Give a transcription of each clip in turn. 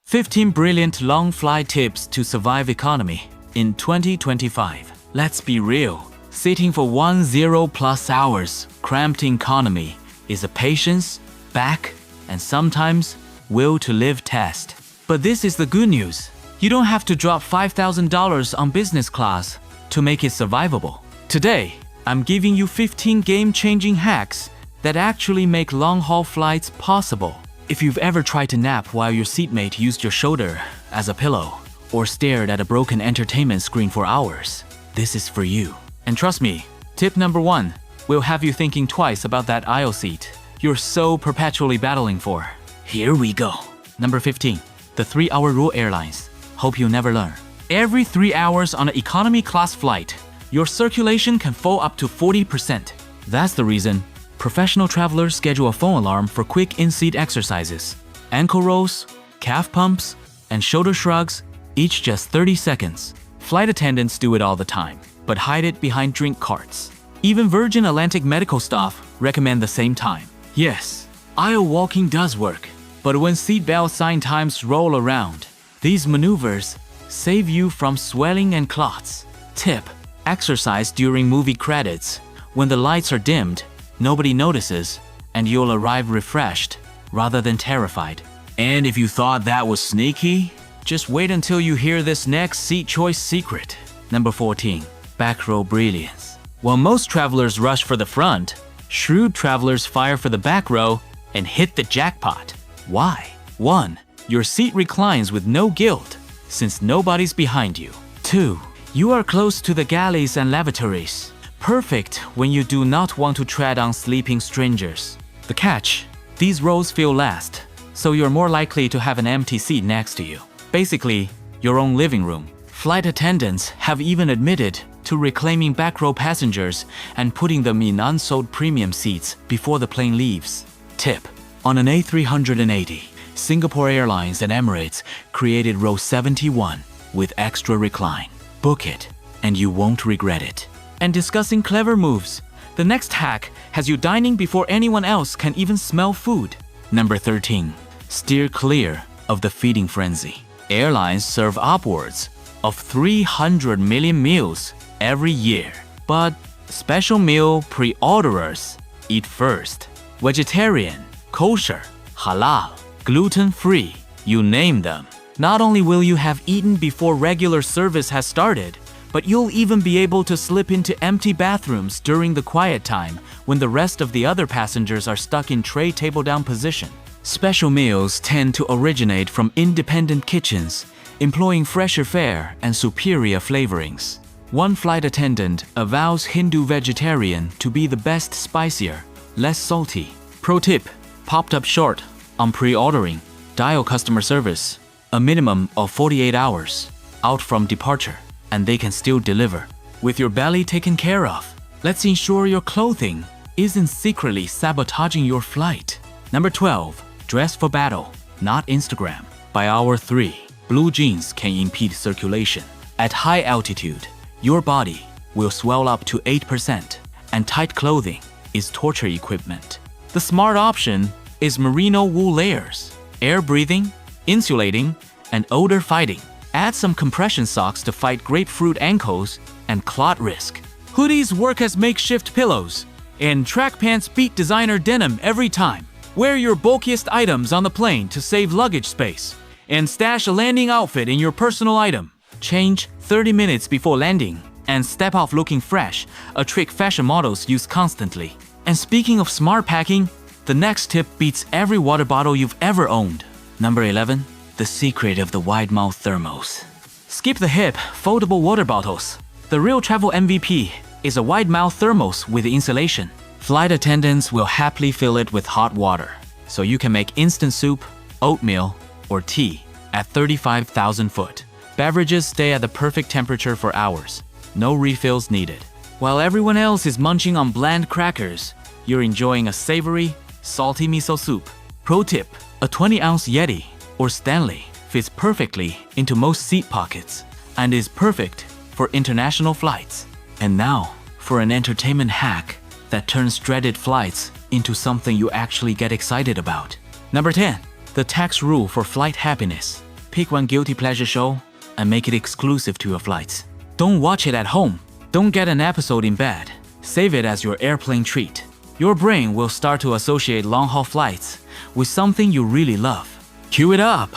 15 brilliant long flight tips to survive economy in 2025. Let's be real. Sitting for 10+ hours, cramped economy, is a patience, back, and sometimes will to live test. But this is the good news. You don't have to drop $5,000 on business class to make it survivable. Today, I'm giving you 15 game-changing hacks that actually make long-haul flights possible. If you've ever tried to nap while your seatmate used your shoulder as a pillow or stared at a broken entertainment screen for hours, this is for you. And trust me, tip number 1 will have you thinking twice about that aisle seat you're so perpetually battling for. Here we go. Number 15, the 3-hour rule Airlines. Hope you never learn. Every 3 hours on an economy class flight, your circulation can fall up to 40%. That's the reason professional travelers schedule a phone alarm for quick in-seat exercises. Ankle rolls, calf pumps, and shoulder shrugs, each just 30 seconds. Flight attendants do it all the time, but hide it behind drink carts. Even Virgin Atlantic medical staff recommend the same time. Yes, aisle walking does work, but when seatbelt sign times roll around, these maneuvers save you from swelling and clots. Tip: exercise during movie credits. When the lights are dimmed, nobody notices, and you'll arrive refreshed rather than terrified. And if you thought that was sneaky, just wait until you hear this next seat choice secret. Number 14, back row brilliance. While most travelers rush for the front, shrewd travelers fire for the back row and hit the jackpot. Why? 1. Your seat reclines with no guilt, since nobody's behind you. 2. You are close to the galleys and lavatories. Perfect when you do not want to tread on sleeping strangers. The catch: these rows feel last, so you're more likely to have an empty seat next to you. Basically, your own living room. Flight attendants have even admitted to reclaiming back row passengers and putting them in unsold premium seats before the plane leaves. Tip: on an A380, Singapore Airlines and Emirates created row 71 with extra recline. Book it, and you won't regret it. And discussing clever moves, the next hack has you dining before anyone else can even smell food. Number 13, steer clear of the feeding frenzy. Airlines serve upwards of 300 million meals every year, but special meal pre-orderers eat first. Vegetarian, kosher, halal, gluten-free, you name them. Not only will you have eaten before regular service has started, but you'll even be able to slip into empty bathrooms during the quiet time when the rest of the other passengers are stuck in tray table down position. Special meals tend to originate from independent kitchens, employing fresher fare and superior flavorings. One flight attendant avows Hindu vegetarian to be the best spicier, less salty. Pro tip: popped up short on pre-ordering. Dial customer service. A minimum of 48 hours out from departure, and they can still deliver. With your belly taken care of, let's ensure your clothing isn't secretly sabotaging your flight. Number 12, dress for battle, not Instagram. By hour 3, blue jeans can impede circulation. At high altitude, your body will swell up to 8%, and tight clothing is torture equipment. The smart option is merino wool layers, air-breathing, insulating, and odor-fighting. Add some compression socks to fight grapefruit ankles and clot risk. Hoodies work as makeshift pillows, and track pants beat designer denim every time. Wear your bulkiest items on the plane to save luggage space, and stash a landing outfit in your personal item. Change 30 minutes before landing, and step off looking fresh, a trick fashion models use constantly. And speaking of smart packing, the next tip beats every water bottle you've ever owned. Number 11, the secret of the Widemouth Thermos. Skip the hip, foldable water bottles. The real travel MVP is a Widemouth Thermos with insulation. Flight attendants will happily fill it with hot water, so you can make instant soup, oatmeal, or tea at 35,000 foot. Beverages stay at the perfect temperature for hours. No refills needed. While everyone else is munching on bland crackers, you're enjoying a savory, salty miso soup. Pro tip: a 20-ounce Yeti or Stanley fits perfectly into most seat pockets and is perfect for international flights. And now, for an entertainment hack that turns dreaded flights into something you actually get excited about. Number 10, the tax rule for flight happiness. pick one guilty pleasure show and make it exclusive to your flights. Don't watch it at home. Don't get an episode in bed. Save it as your airplane treat. Your brain will start to associate long-haul flights with something you really love. Cue it up.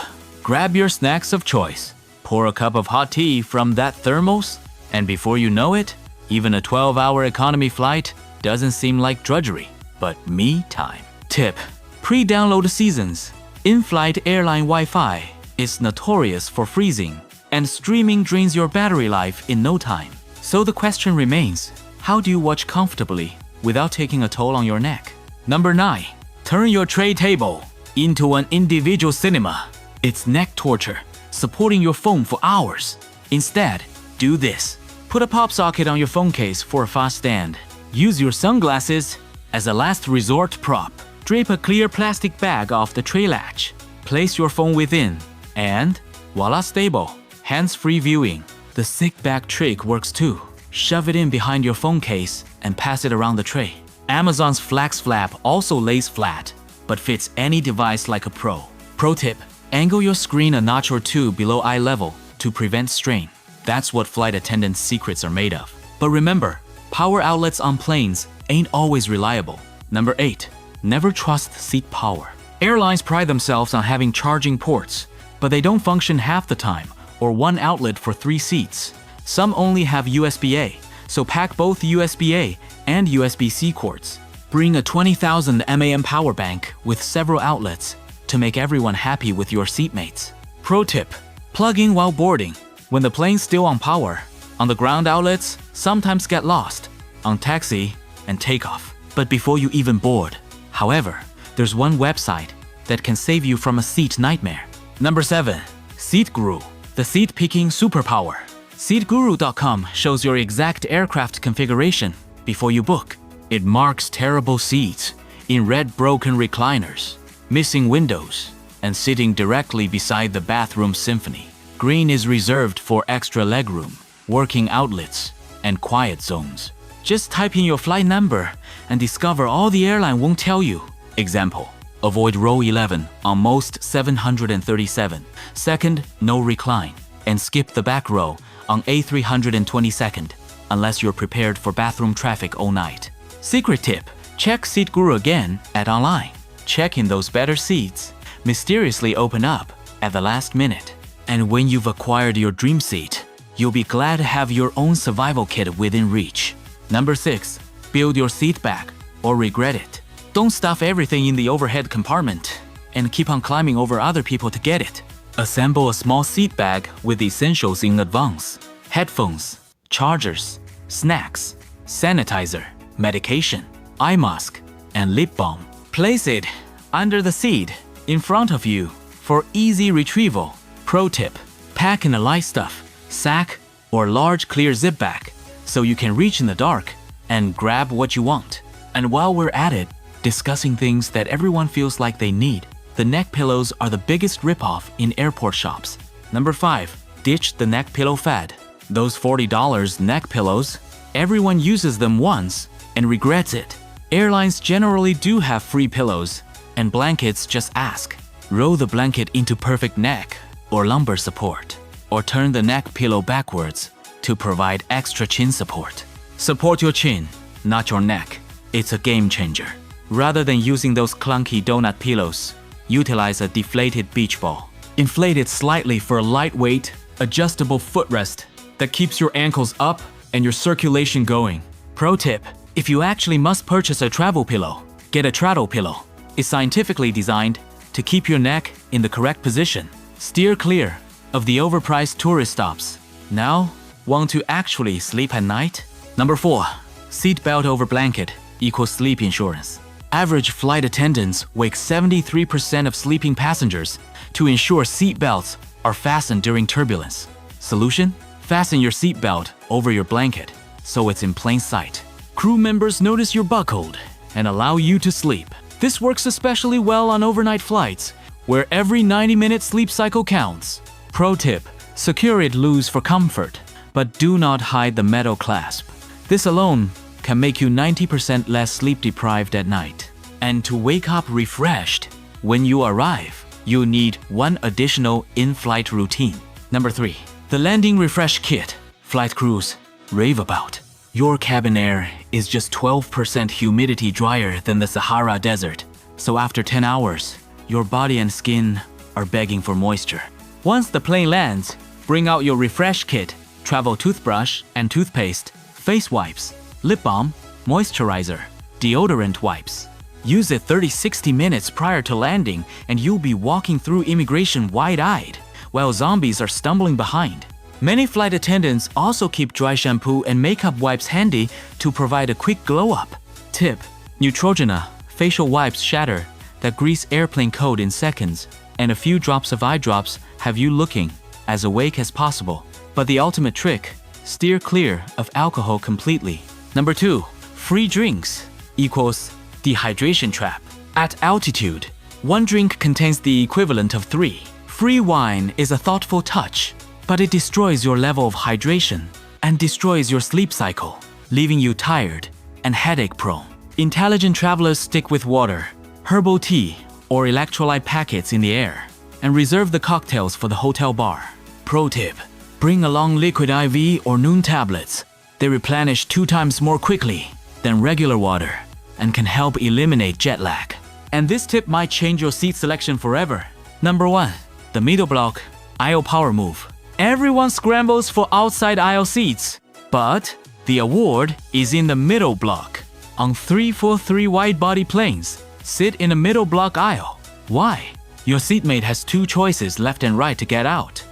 Grab your snacks of choice. Pour a cup of hot tea from that thermos, and before you know it, even a 12-hour economy flight doesn't seem like drudgery, but me time. Tip: pre-download seasons. In-flight airline Wi-Fi is notorious for freezing, and streaming drains your battery life in no time. So the question remains, how do you watch comfortably without taking a toll on your neck? Number 9. Turn your tray table into an individual cinema. It's neck torture, supporting your phone for hours. Instead, do this. Put a pop socket on your phone case for a fast stand. Use your sunglasses as a last resort prop. Drape a clear plastic bag off the tray latch. Place your phone within, and voila, stable. Hands-free viewing. The sick bag trick works too. Shove it in behind your phone case and pass it around the tray. Amazon's Flex Flap also lays flat, but fits any device like a pro. Pro tip: angle your screen a notch or two below eye level to prevent strain. That's what flight attendants' secrets are made of. But remember, power outlets on planes ain't always reliable. Number 8. Never trust seat power. Airlines pride themselves on having charging ports, but they don't function half the time, or one outlet for 3 seats. Some only have USB-A, so pack both USB-A and USB-C cords. Bring a 20,000 mAh power bank with several outlets to make everyone happy with your seatmates. Pro tip: plug in while boarding. When the plane's still on power, on the ground outlets sometimes get lost on taxi and takeoff, but before you even board. However, there's one website that can save you from a seat nightmare. Number 7. SeatGuru, the seat-picking superpower. SeatGuru.com shows your exact aircraft configuration before you book. It marks terrible seats in red broken recliners, missing windows, and sitting directly beside the bathroom symphony. Green is reserved for extra legroom, working outlets, and quiet zones. Just type in your flight number and discover all the airline won't tell you. Example: avoid row 11 on most 737. Second, no recline. And skip the back row on A322nd, unless you're prepared for bathroom traffic all night. Secret tip: check SeatGuru again at online. Check in those better seats mysteriously open up at the last minute. And when you've acquired your dream seat, you'll be glad to have your own survival kit within reach. Number 6. Build your seat back or regret it. Don't stuff everything in the overhead compartment and keep on climbing over other people to get it. Assemble a small seat bag with essentials in advance: headphones, chargers, snacks, sanitizer, medication, eye mask, and lip balm. Place it under the seat in front of you for easy retrieval. Pro tip: pack in a light stuff, sack, or large clear zip bag so you can reach in the dark and grab what you want. And while we're at it, discussing things that everyone feels like they need, the neck pillows are the biggest ripoff in airport shops. Number 5. Ditch the neck pillow fad. Those $40 neck pillows, everyone uses them once and regrets it. Airlines generally do have free pillows, and blankets just ask. Roll the blanket into perfect neck or lumbar support, or turn the neck pillow backwards to provide extra chin support. Support your chin, not your neck. It's a game changer. Rather than using those clunky donut pillows, utilize a deflated beach ball. Inflate it slightly for a lightweight, adjustable footrest that keeps your ankles up and your circulation going. Pro tip: if you actually must purchase a travel pillow, get a travel pillow. It's scientifically designed to keep your neck in the correct position. Steer clear of the overpriced tourist stops. Now, want to actually sleep at night? Number 4. Seatbelt over blanket equals sleep insurance. Average flight attendants wake 73% of sleeping passengers to ensure seat belts are fastened during turbulence. Solution? Fasten your seatbelt over your blanket so it's in plain sight. Crew members notice you're buckled and allow you to sleep. This works especially well on overnight flights, where every 90-minute sleep cycle counts. Pro tip: secure it loose for comfort, but do not hide the metal clasp. This alone can make you 90% less sleep deprived at night. And to wake up refreshed when you arrive, you need one additional in-flight routine. Number 3. The landing refresh kit. Flight crews rave about. Your cabin air is just 12% humidity drier than the Sahara Desert. So after 10 hours, your body and skin are begging for moisture. Once the plane lands, bring out your refresh kit, travel toothbrush and toothpaste, face wipes, lip balm, moisturizer, deodorant wipes. Use it 30-60 minutes prior to landing and you'll be walking through immigration wide-eyed, while zombies are stumbling behind. Many flight attendants also keep dry shampoo and makeup wipes handy to provide a quick glow-up. Tip: Neutrogena facial wipes shatter that grease airplane code in seconds, and a few drops of eye drops have you looking as awake as possible. But the ultimate trick: steer clear of alcohol completely. Number 2. Free drinks equals dehydration trap. At altitude, one drink contains the equivalent of 3. Free wine is a thoughtful touch, but it destroys your level of hydration and destroys your sleep cycle, leaving you tired and headache-prone. Intelligent travelers stick with water, herbal tea, or electrolyte packets in the air, and reserve the cocktails for the hotel bar. Pro tip: bring along liquid IV or Noon tablets. They replenish 2 times more quickly than regular water and can help eliminate jet lag. And this tip might change your seat selection forever. Number 1. The middle block aisle power move. Everyone scrambles for outside aisle seats, but the award is in the middle block. On 343 wide-body planes, sit in a middle block aisle. Why? Your seatmate has 2 choices left and right to get out,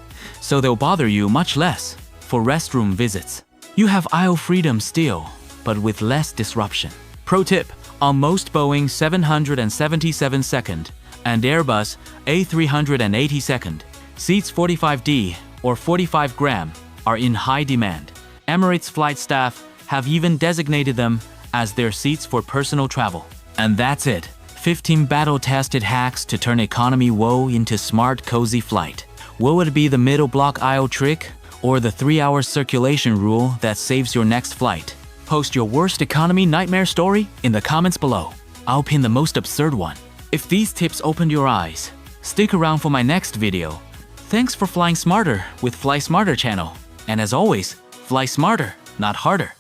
so they'll bother you much less. For restroom visits, you have aisle freedom still, but with less disruption. Pro tip: on most Boeing 777-2nd and Airbus A380-2nd, seats 45D or 45 gram are in high demand. Emirates flight staff have even designated them as their seats for personal travel. And that's it. 15 battle-tested hacks to turn economy woe into smart, cozy flight. Will it be the middle block aisle trick or the 3-hour circulation rule that saves your next flight? Post your worst economy nightmare story in the comments below. I'll pin the most absurd one. If these tips opened your eyes, stick around for my next video. Thanks for flying smarter with Fly Smarter channel. And as always, fly smarter, not harder.